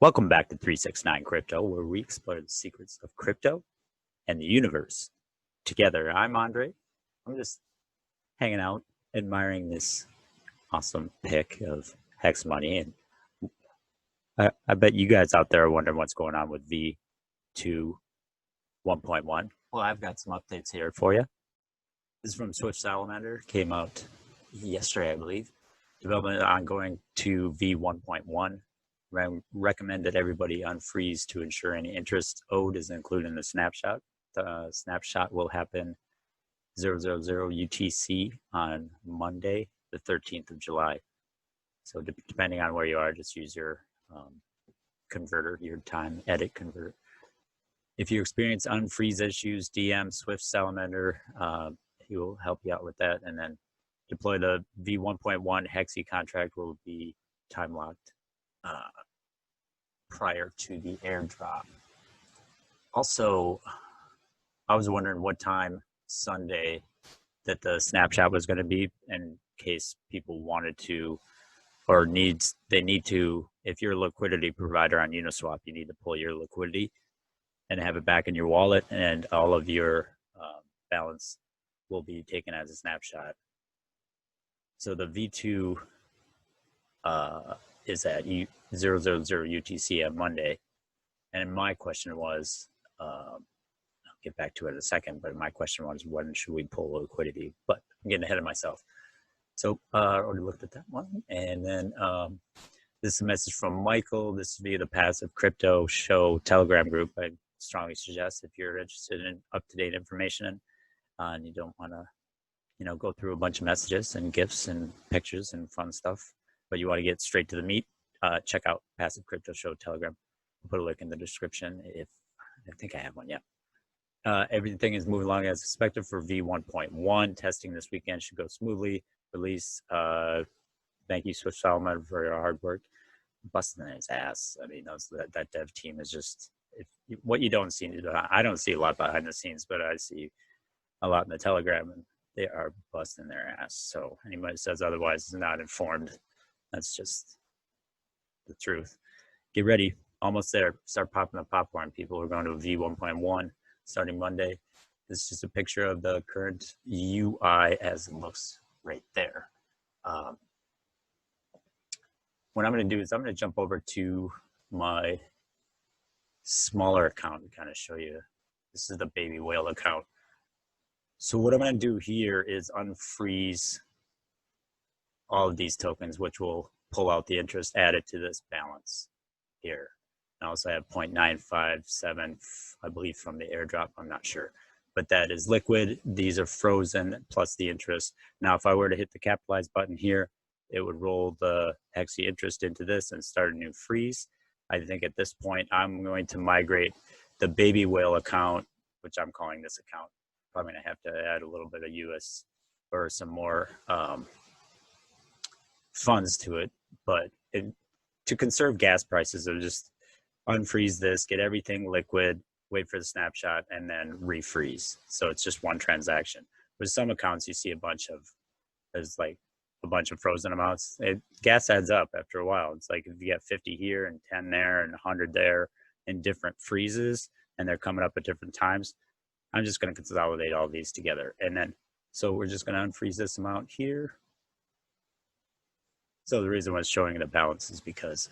Welcome back to 369 Crypto, where we explore the secrets of crypto and the universe together. I'm Andre. I'm just hanging out, admiring this awesome pic of hxymoney. And I bet you guys out there are wondering what's going on with V1.1. Well, I've got some updates here for you. This is from Swift Salamander. Came out yesterday, I believe. Development ongoing to V1.1. Recommend that everybody unfreeze to ensure any interest owed is included in the snapshot. The snapshot will happen 000 UTC on Monday, the 13th of July. So depending on where you are, just use your converter, your time edit converter. If you experience unfreeze issues, DM Swift Salamander. He will help you out with that. And then deploy the V1.1 hexy contract will be time locked prior to the airdrop. Also, I was wondering what time Sunday that the snapshot was going to be, in case people wanted to or they need to. If you're a liquidity provider on Uniswap, you need to pull your liquidity and have it back in your wallet, and all of your balance will be taken as a snapshot. So the V2 is at 000 UTC on Monday. And my question was, I'll get back to it in a second, but my question was, when should we pull liquidity? But I'm getting ahead of myself. So I already looked at that one. And then this is a message from Michael. This is via the Passive Crypto Show Telegram group. I strongly suggest, if you're interested in up-to-date information and you don't want to go through a bunch of messages and GIFs and pictures and fun stuff, but you want to get straight to the meat, check out Passive Crypto Show Telegram. I'll put a link in the description if I think I have one yet. Everything is moving along as expected for V1.1. Testing this weekend should go smoothly. Release. Thank you, Swift Salamander, for your hard work. Busting his ass. I mean, that dev team is just, what you don't see. I don't see a lot behind the scenes, but I see a lot in the Telegram, and they are busting their ass. So anybody says otherwise is not informed. That's just the truth. Get ready. Almost there. Start popping the popcorn. People are going to V1.1 starting Monday. This is just a picture of the current UI as it looks right there. What I'm going to do is I'm going to jump over to my smaller account and kind of show you. This is the baby whale account. So what I'm going to do here is unfreeze all of these tokens, which will pull out the interest added to this balance here. I also have 0.957, I believe, from the airdrop. I'm not sure, but that is liquid. These are frozen plus the interest. Now, if I were to hit the capitalize button here, it would roll the hexy interest into this and start a new freeze. I think at this point, I'm going to migrate the baby whale account, which I'm calling this account. Probably gonna have to add a little bit of US or some more funds to it, but to conserve gas prices, I'll just unfreeze this, get everything liquid, wait for the snapshot, and then refreeze. So it's just one transaction. With some accounts, you see there's like a bunch of frozen amounts. Gas adds up after a while. It's like if you get 50 here and 10 there and 100 there in different freezes, and they're coming up at different times, I'm just going to consolidate all these together. And then, so we're just going to unfreeze this amount here. So the reason why it's showing the balance is because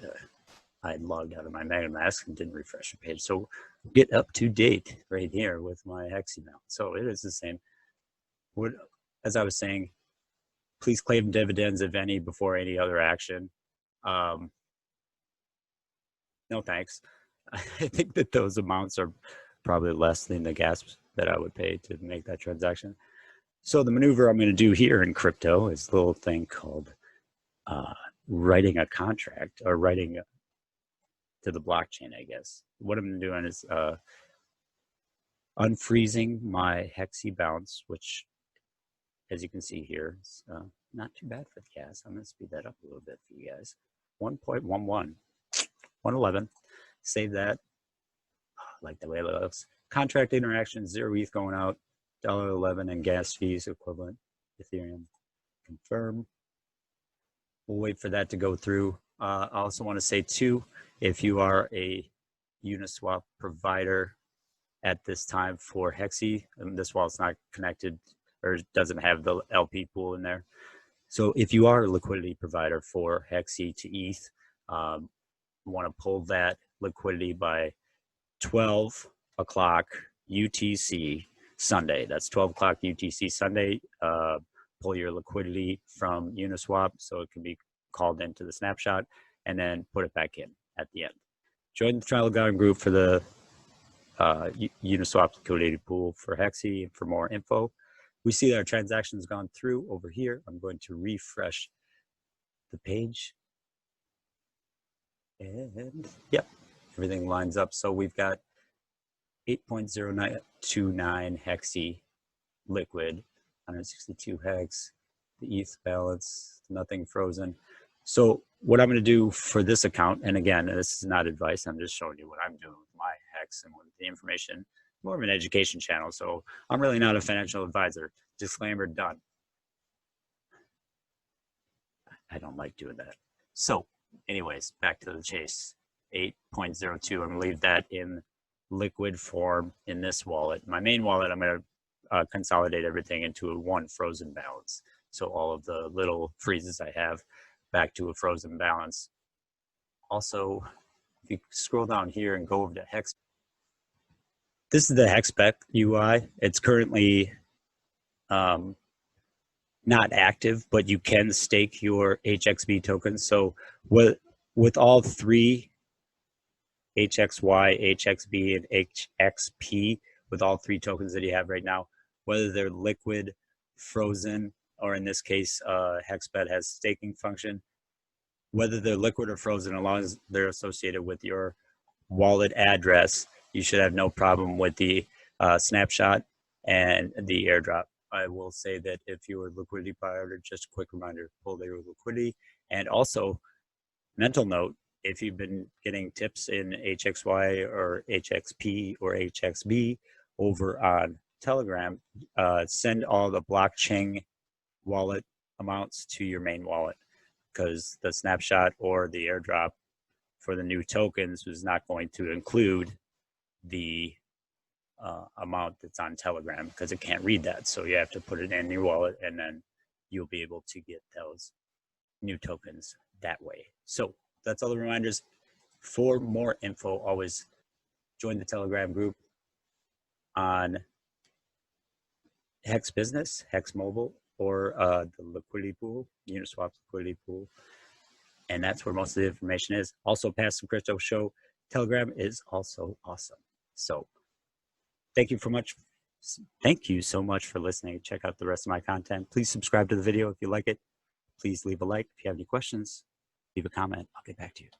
I logged out of my MetaMask and didn't refresh the page. So get up to date right here with my hexy balance. So it is the same. As I was saying, please claim dividends, if any, before any other action. No thanks. I think that those amounts are probably less than the gas that I would pay to make that transaction. So the maneuver I'm going to do here in crypto is a little thing called writing a contract, or writing to the blockchain, I guess. What I'm doing is unfreezing my hexy balance, which, as you can see here, is not too bad for the gas. I'm going to speed that up a little bit for you guys. 1.11, 111. Save that. I like the way it looks. Contract interaction, 0 ETH going out, $1.11 in gas fees equivalent. Ethereum. Confirm. We'll wait for that to go through. I also want to say too, if you are a Uniswap provider at this time for Hexy, and this wallet's not connected or doesn't have the LP pool in there. So if you are a liquidity provider for Hexy to ETH, want to pull that liquidity by 12 o'clock UTC Sunday. That's 12 o'clock UTC Sunday. Pull your liquidity from Uniswap so it can be called into the Snapshot, and then put it back in at the end. Join the Telegram group for the Uniswap liquidity pool for Hexy for more info. We see that our transactions gone through over here. I'm going to refresh the page. And yep, everything lines up. So we've got 8.0929 Hexy liquid, 162 hex, the ETH balance, nothing frozen. So what I'm going to do for this account, and again, this is not advice, I'm just showing you what I'm doing with my hex and with the information, more of an education channel. So I'm really not a financial advisor. Disclaimer done. I don't like doing that. So anyways, back to the chase. 8.02, I'm going to leave that in liquid form in this wallet. My main wallet, I'm going to consolidate everything into a one frozen balance. So all of the little freezes I have back to a frozen balance. Also, if you scroll down here and go over to Hex, this is the HexBet UI. It's currently not active, but you can stake your HXB tokens. So with all three, HXY, HXB, and HXP, with all three tokens that you have right now, whether they're liquid, frozen, or in this case, HexBet has staking function, whether they're liquid or frozen, as long as they're associated with your wallet address, you should have no problem with the Snapshot and the Airdrop. I will say that if you're a liquidity provider, just a quick reminder, pull their liquidity. And also, mental note, if you've been getting tips in HXY or HXP or HXB over on Telegram, send all the blockchain wallet amounts to your main wallet, because the Snapshot or the Airdrop for the new tokens is not going to include the amount that's on Telegram, because it can't read that. So you have to put it in your wallet, and then you'll be able to get those new tokens that way. So that's all the reminders. For more info, always join the Telegram group on Hex Business, Hex Mobile, or the liquidity pool, Uniswap's liquidity pool. And that's where most of the information is. Also, Passive Crypto Show Telegram is also awesome. So thank you so much for listening. Check out the rest of my content. Please subscribe to the video if you like it. Please leave a like. If you have any questions, leave a comment. I'll get back to you.